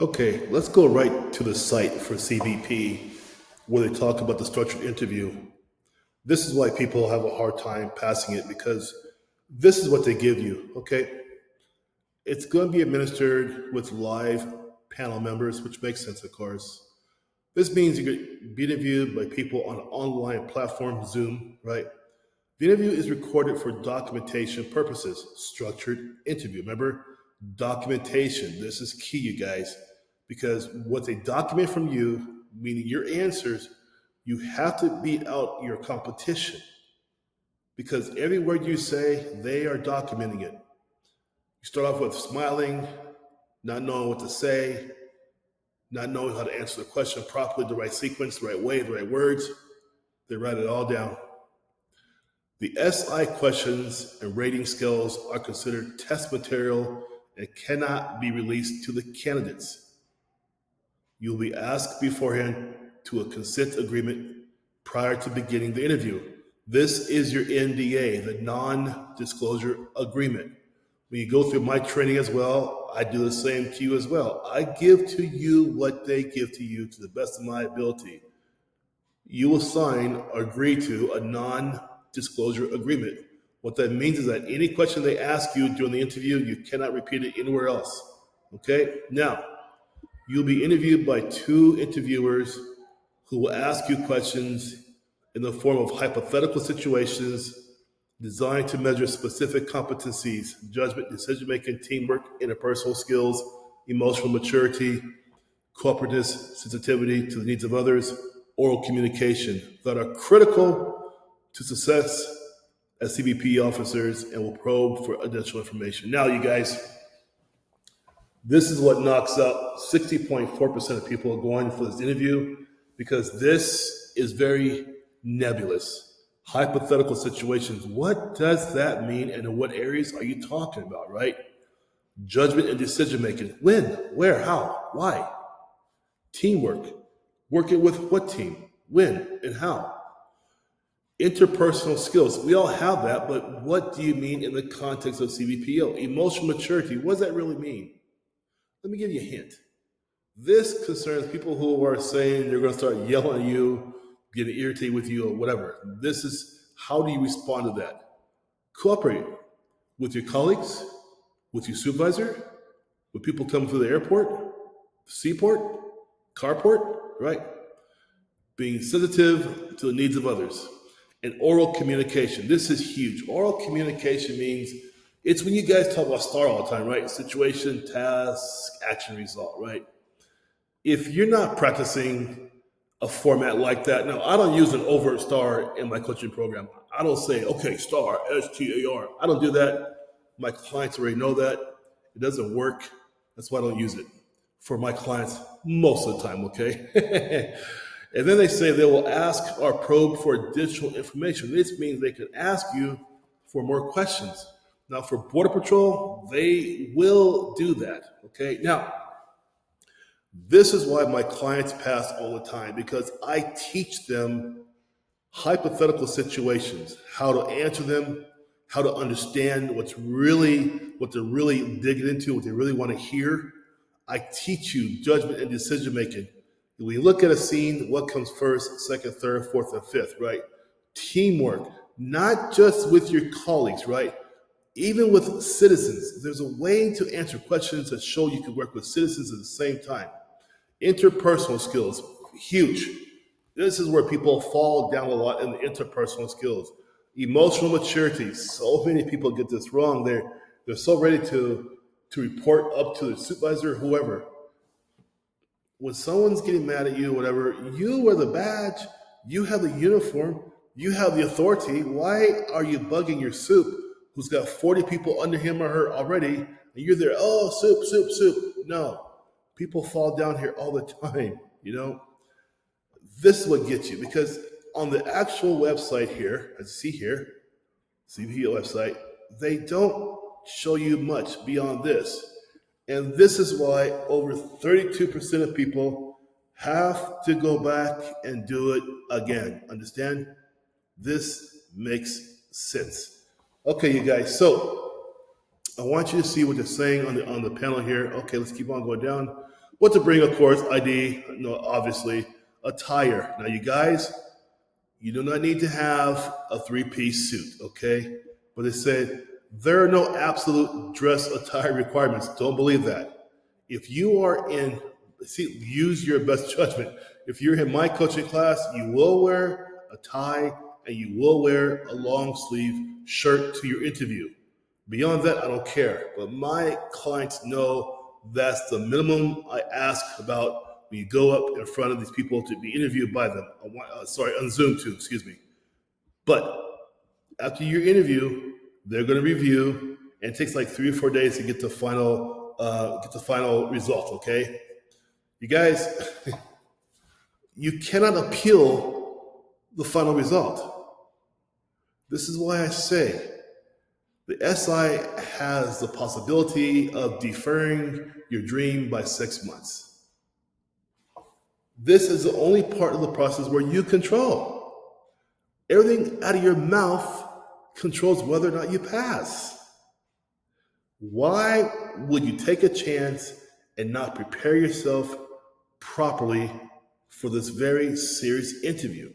Okay, let's go right to the site for CBP where they talk about the structured interview. This is why people have a hard time passing it because this is what they give you, okay? It's going to be administered with live panel members, which makes sense, of course. This means you're going to be interviewed by people on an online platform, Zoom, right? The interview is recorded for documentation purposes. Structured interview. Remember, documentation. This is key, you guys, because what they document from you, meaning your answers, you have to beat out your competition. Because every word you say, they are documenting it. You start off with smiling, not knowing what to say, not knowing how to answer the question properly, the right sequence, the right way, the right words. They write it all down. The SI questions and rating scales are considered test material and cannot be released to the candidates. You'll be asked beforehand to a consent agreement prior to beginning the interview. This is your NDA, the non-disclosure agreement. When you go through my training as well, I do the same to you as well. I give to you what they give to you to the best of my ability. You will sign or agree to a non-disclosure agreement. What that means is that any question they ask you during the interview, you cannot repeat it anywhere else. Okay? Now, you'll be interviewed by two interviewers who will ask you questions in the form of hypothetical situations designed to measure specific competencies, judgment, decision-making, teamwork, interpersonal skills, emotional maturity, cooperativeness, sensitivity to the needs of others, oral communication that are critical to success as CBP officers and will probe for additional information. Now, you guys, this is what knocks out 60.4% of people going for this interview because this is very nebulous. Hypothetical situations. What does that mean and in what areas are you talking about, right? Judgment and decision making. When, where, how, why? Teamwork. Working with what team? When and how? Interpersonal skills. We all have that, but what do you mean in the context of CBPO? Emotional maturity. What does that really mean? Let me give you a hint. This concerns people who are saying they're going to start yelling at you, getting irritated with you, or whatever. This is how do you respond to that? Cooperate with your colleagues, with your supervisor, with people coming through the airport, seaport, carport, right? Being sensitive to the needs of others. And oral communication. This is huge. Oral communication means it's when you guys talk about STAR all the time, right? Situation, task, action, result, right? If you're not practicing a format like that, now I don't use an overt STAR in my coaching program. I don't say, okay, STAR, STAR. I don't do that. My clients already know that. It doesn't work. That's why I don't use it for my clients most of the time, okay? And then they say they will ask or probe for additional information. This means they can ask you for more questions. Now, for Border Patrol, they will do that, okay? Now, this is why my clients pass all the time, because I teach them hypothetical situations, how to answer them, how to understand what they're really digging into, what they really want to hear. I teach you judgment and decision making. When you look at a scene, what comes first, second, third, fourth, and fifth, right? Teamwork, not just with your colleagues, right? Even with citizens. There's a way to answer questions that show you can work with citizens at the same time. Interpersonal skills, huge. This is where people fall down a lot in the interpersonal skills. Emotional maturity, so many people get this wrong. They're so ready to report up to the supervisor, whoever. When someone's getting mad at you, whatever, you wear the badge, you have the uniform, you have the authority. Why are you bugging your soup who's got 40 people under him or her already, and you're there, oh, soup, soup, soup? No, people fall down here all the time, you know? This is what gets you, because on the actual website here, as you see here, CBP website, they don't show you much beyond this. And this is why over 32% of people have to go back and do it again. Understand? This makes sense. Okay, you guys. So I want you to see what they're saying on the panel here. Okay, let's keep on going down. What to bring, of course, ID, obviously, attire. Now, you guys, you do not need to have a three-piece suit, okay? But they said there are no absolute dress attire requirements. Don't believe that. If you are use your best judgment. If you're in my coaching class, you will wear a tie and you will wear a long sleeve shirt to your interview. Beyond that, I don't care. But my clients know that's the minimum I ask about when you go up in front of these people to be interviewed by them. On Zoom too, excuse me. But after your interview, they're going to review, and it takes like 3 or 4 days to get the final result. Okay, you guys, you cannot appeal the final result. This is why I say the SI has the possibility of deferring your dream by 6 months. This is the only part of the process where you control. Everything out of your mouth controls whether or not you pass. Why would you take a chance and not prepare yourself properly for this very serious interview?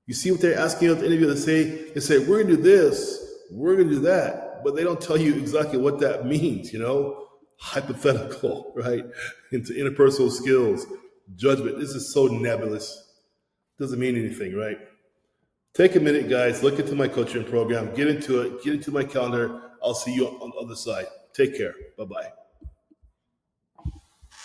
You see what they're asking you at the interview? They say, we're going to do this, we're going to do that, but they don't tell you exactly what that means, hypothetical, right? Into interpersonal skills, judgment. This is so nebulous. Doesn't mean anything, right? Take a minute, guys. Look into my coaching program. Get into it. Get into my calendar. I'll see you on the other side. Take care. Bye-bye.